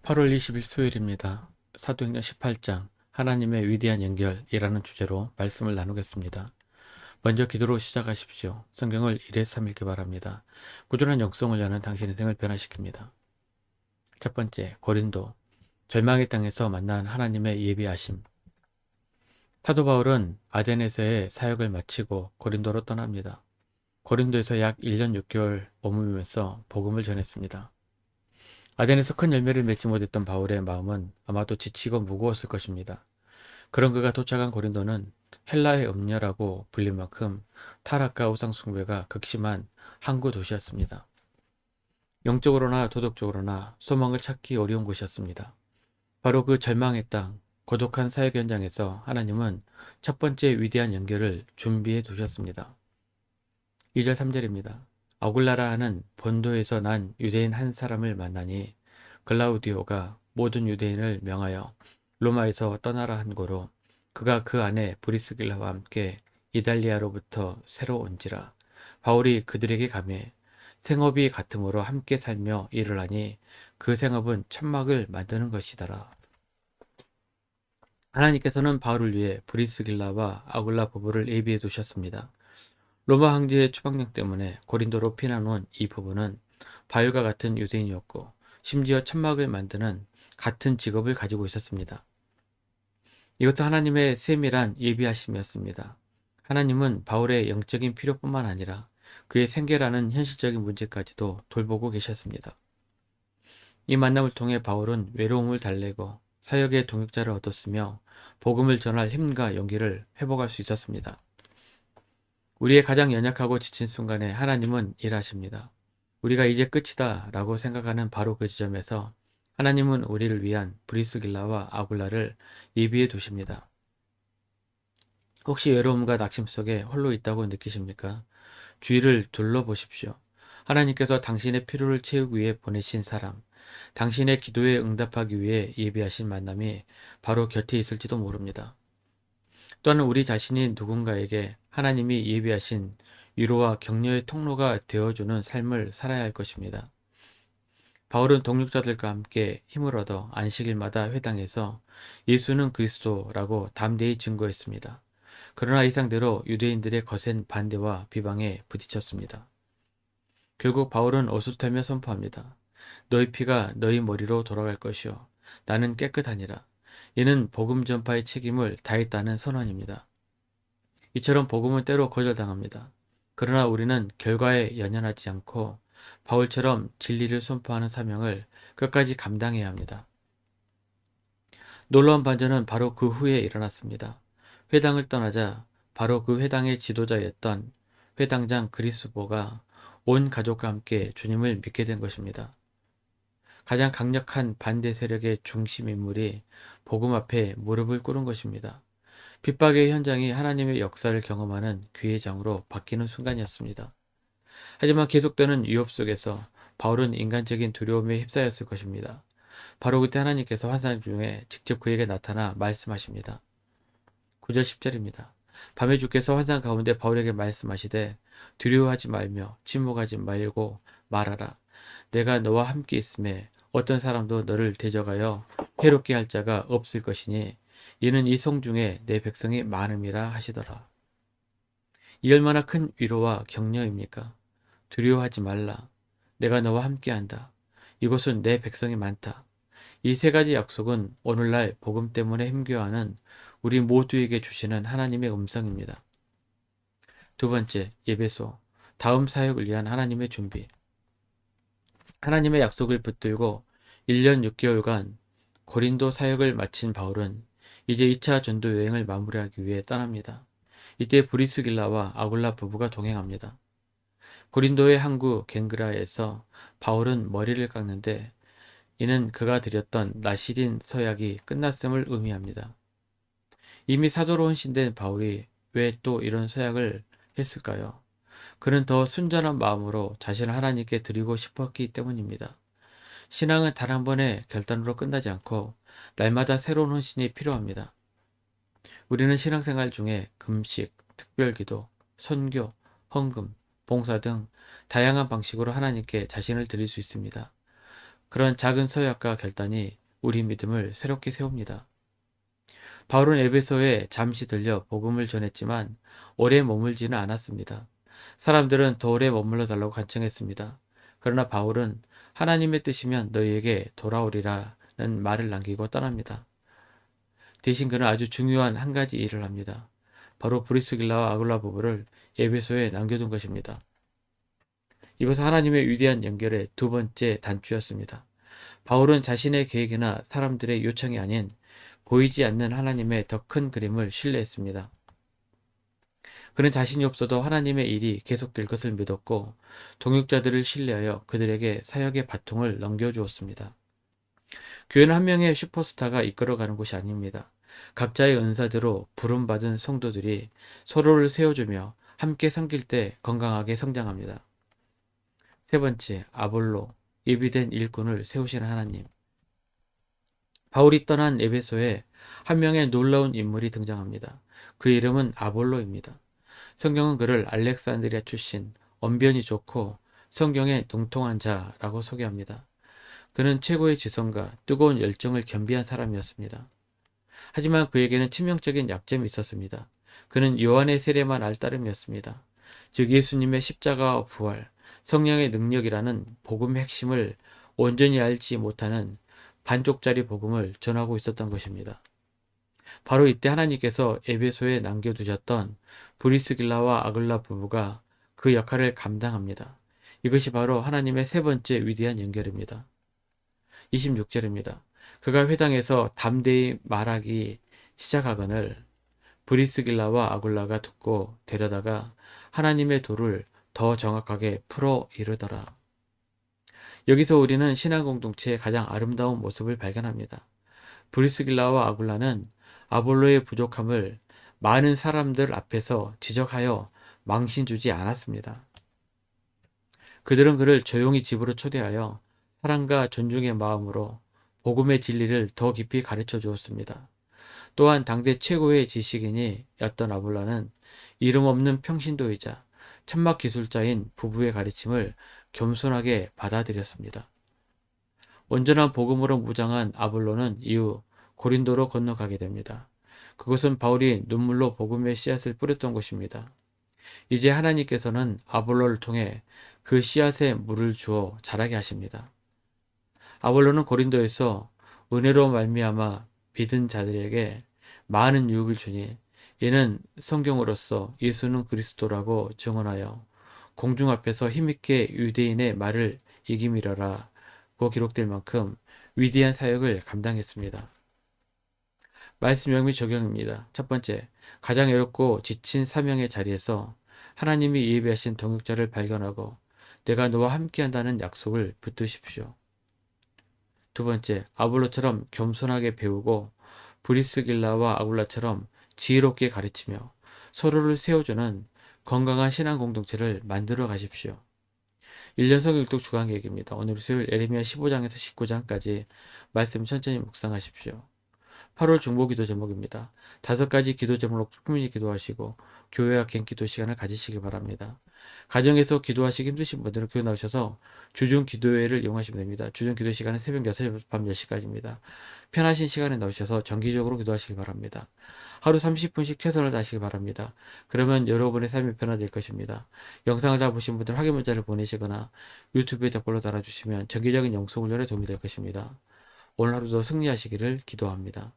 8월 20일 수요일입니다. 사도행전 18장 하나님의 위대한 연결이라는 주제로 말씀을 나누겠습니다. 먼저 기도로 시작하십시오. 성경을 1회 3 읽기 바랍니다. 꾸준한 영성을 여는 당신의 생을 변화시킵니다. 첫 번째, 고린도. 절망의 땅에서 만난 하나님의 예비하심. 사도 바울은 아덴에서의 사역을 마치고 고린도로 떠납니다. 고린도에서 약 1년 6개월 머무르면서 복음을 전했습니다. 아덴에서 큰 열매를 맺지 못했던 바울의 마음은 아마도 지치고 무거웠을 것입니다. 그런 그가 도착한 고린도는 헬라의 음녀라고 불릴 만큼 타락과 우상 숭배가 극심한 항구 도시였습니다. 영적으로나 도덕적으로나 소망을 찾기 어려운 곳이었습니다. 바로 그 절망의 땅, 고독한 사역 현장에서 하나님은 첫 번째 위대한 연결을 준비해 두셨습니다. 2절 3절입니다. 아굴라라 하는 본도에서 난 유대인 한 사람을 만나니 글라우디오가 모든 유대인을 명하여 로마에서 떠나라 한 고로 그가 그 안에 브리스길라와 함께 이달리아로부터 새로 온지라. 바울이 그들에게 가매 생업이 같음으로 함께 살며 일을 하니 그 생업은 천막을 만드는 것이더라. 하나님께서는 바울을 위해 브리스길라와 아굴라 부부를 예비해 두셨습니다. 로마 황제의 추방령 때문에 고린도로 피난 온 이 부부는 바울과 같은 유대인이었고 심지어 천막을 만드는 같은 직업을 가지고 있었습니다. 이것도 하나님의 세밀한 예비하심이었습니다. 하나님은 바울의 영적인 필요뿐만 아니라 그의 생계라는 현실적인 문제까지도 돌보고 계셨습니다. 이 만남을 통해 바울은 외로움을 달래고 사역의 동역자를 얻었으며 복음을 전할 힘과 용기를 회복할 수 있었습니다. 우리의 가장 연약하고 지친 순간에 하나님은 일하십니다. 우리가 이제 끝이다 라고 생각하는 바로 그 지점에서 하나님은 우리를 위한 브리스길라와 아굴라를 예비해 두십니다. 혹시 외로움과 낙심 속에 홀로 있다고 느끼십니까? 주위를 둘러보십시오. 하나님께서 당신의 필요를 채우기 위해 보내신 사람, 당신의 기도에 응답하기 위해 예비하신 만남이 바로 곁에 있을지도 모릅니다. 또한 우리 자신이 누군가에게 하나님이 예비하신 위로와 격려의 통로가 되어주는 삶을 살아야 할 것입니다. 바울은 동역자들과 함께 힘을 얻어 안식일마다 회당에서 예수는 그리스도라고 담대히 증거했습니다. 그러나 이상대로 유대인들의 거센 반대와 비방에 부딪혔습니다. 결국 바울은 어수선하며 선포합니다. 너희 피가 너희 머리로 돌아갈 것이요 나는 깨끗하니라. 이는 복음 전파의 책임을 다했다는 선언입니다. 이처럼 복음은 때로 거절당합니다. 그러나 우리는 결과에 연연하지 않고 바울처럼 진리를 선포하는 사명을 끝까지 감당해야 합니다. 놀라운 반전은 바로 그 후에 일어났습니다. 회당을 떠나자 바로 그 회당의 지도자였던 회당장 그리스보가 온 가족과 함께 주님을 믿게 된 것입니다. 가장 강력한 반대 세력의 중심 인물이 복음 앞에 무릎을 꿇은 것입니다. 핍박의 현장이 하나님의 역사를 경험하는 귀의 장으로 바뀌는 순간이었습니다. 하지만 계속되는 위협 속에서 바울은 인간적인 두려움에 휩싸였을 것입니다. 바로 그때 하나님께서 환상 중에 직접 그에게 나타나 말씀하십니다. 9절 10절입니다. 밤에 주께서 환상 가운데 바울에게 말씀하시되 두려워하지 말며 침묵하지 말고 말하라. 내가 너와 함께 있음에 어떤 사람도 너를 대적하여 해롭게 할 자가 없을 것이니 이는 이 성 중에 내 백성이 많음이라 하시더라. 이 얼마나 큰 위로와 격려입니까? 두려워하지 말라. 내가 너와 함께한다. 이곳은 내 백성이 많다. 이 세 가지 약속은 오늘날 복음 때문에 힘겨워하는 우리 모두에게 주시는 하나님의 음성입니다. 두 번째, 예배소. 다음 사역을 위한 하나님의 준비. 하나님의 약속을 붙들고 1년 6개월간 고린도 사역을 마친 바울은 이제 2차 전도 여행을 마무리하기 위해 떠납니다. 이때 브리스길라와 아굴라 부부가 동행합니다. 고린도의 항구 겐그라에서 바울은 머리를 깎는데 이는 그가 드렸던 나시린 서약이 끝났음을 의미합니다. 이미 사도로 헌신된 바울이 왜 또 이런 서약을 했을까요? 그는 더 순전한 마음으로 자신을 하나님께 드리고 싶었기 때문입니다. 신앙은 단 한 번의 결단으로 끝나지 않고 날마다 새로운 헌신이 필요합니다. 우리는 신앙생활 중에 금식, 특별기도, 선교, 헌금, 봉사 등 다양한 방식으로 하나님께 자신을 드릴 수 있습니다. 그런 작은 서약과 결단이 우리 믿음을 새롭게 세웁니다. 바울은 에베소에 잠시 들려 복음을 전했지만 오래 머물지는 않았습니다. 사람들은 더 오래 머물러 달라고 간청했습니다. 그러나 바울은 하나님의 뜻이면 너희에게 돌아오리라는 말을 남기고 떠납니다. 대신 그는 아주 중요한 한 가지 일을 합니다. 바로 브리스길라와 아굴라 부부를 에베소에 남겨둔 것입니다. 이것은 하나님의 위대한 연결의 두 번째 단추였습니다. 바울은 자신의 계획이나 사람들의 요청이 아닌 보이지 않는 하나님의 더 큰 그림을 신뢰했습니다. 그는 자신이 없어도 하나님의 일이 계속될 것을 믿었고 동역자들을 신뢰하여 그들에게 사역의 바통을 넘겨주었습니다. 교회는 한 명의 슈퍼스타가 이끌어가는 곳이 아닙니다. 각자의 은사대로 부름받은 성도들이 서로를 세워주며 함께 섬길 때 건강하게 성장합니다. 세 번째, 아볼로, 예비된 일꾼을 세우시는 하나님. 바울이 떠난 에베소에 한 명의 놀라운 인물이 등장합니다. 그 이름은 아볼로입니다. 성경은 그를 알렉산드리아 출신, 언변이 좋고 성경에 능통한 자라고 소개합니다. 그는 최고의 지성과 뜨거운 열정을 겸비한 사람이었습니다. 하지만 그에게는 치명적인 약점이 있었습니다. 그는 요한의 세례만 알 따름이었습니다. 즉 예수님의 십자가와 부활, 성령의 능력이라는 복음의 핵심을 온전히 알지 못하는 반쪽짜리 복음을 전하고 있었던 것입니다. 바로 이때 하나님께서 에베소에 남겨두셨던 브리스길라와 아글라 부부가 그 역할을 감당합니다. 이것이 바로 하나님의 세 번째 위대한 연결입니다. 26절입니다. 그가 회당에서 담대히 말하기 시작하거늘 브리스길라와 아굴라가 듣고 데려다가 하나님의 도를 더 정확하게 풀어 이르더라. 여기서 우리는 신앙 공동체의 가장 아름다운 모습을 발견합니다. 브리스길라와 아굴라는 아볼로의 부족함을 많은 사람들 앞에서 지적하여 망신 주지 않았습니다. 그들은 그를 조용히 집으로 초대하여 사랑과 존중의 마음으로 복음의 진리를 더 깊이 가르쳐 주었습니다. 또한 당대 최고의 지식인이었던 아볼라는 이름 없는 평신도이자 천막 기술자인 부부의 가르침을 겸손하게 받아들였습니다. 온전한 복음으로 무장한 아볼로는 이후 고린도로 건너가게 됩니다. 그것은 바울이 눈물로 복음의 씨앗을 뿌렸던 곳입니다. 이제 하나님께서는 아볼로를 통해 그 씨앗에 물을 주어 자라게 하십니다. 아볼로는 고린도에서 은혜로 말미암아 믿은 자들에게 많은 유익을 주니 이는 성경으로서 예수는 그리스도라고 증언하여 공중 앞에서 힘있게 유대인의 말을 이김이라라고 기록될 만큼 위대한 사역을 감당했습니다. 말씀 명미 적용입니다. 첫 번째, 가장 외롭고 지친 사명의 자리에서 하나님이 예비하신 동역자를 발견하고 내가 너와 함께한다는 약속을 붙드십시오. 두 번째, 아볼로처럼 겸손하게 배우고 브리스길라와 아굴라처럼 지혜롭게 가르치며 서로를 세워주는 건강한 신앙 공동체를 만들어 가십시오. 1년 성경독 주간계획입니다. 오늘 수요일 예레미야 15장에서 19장까지 말씀 천천히 묵상하십시오. 8월 중보기도 제목입니다. 5가지 기도 제목으로 충분히 기도하시고 교회와 개인 기도 시간을 가지시기 바랍니다. 가정에서 기도하시기 힘드신 분들은 교회 나오셔서 주중 기도회를 이용하시면 됩니다. 주중 기도 시간은 새벽 6시, 밤 10시까지입니다. 편하신 시간에 나오셔서 정기적으로 기도하시기 바랍니다. 하루 30분씩 최선을 다하시기 바랍니다. 그러면 여러분의 삶이 변화될 것입니다. 영상을 다 보신 분들 확인 문자를 보내시거나 유튜브에 댓글로 달아주시면 정기적인 영성 훈련에 도움이 될 것입니다. 오늘 하루도 승리하시기를 기도합니다.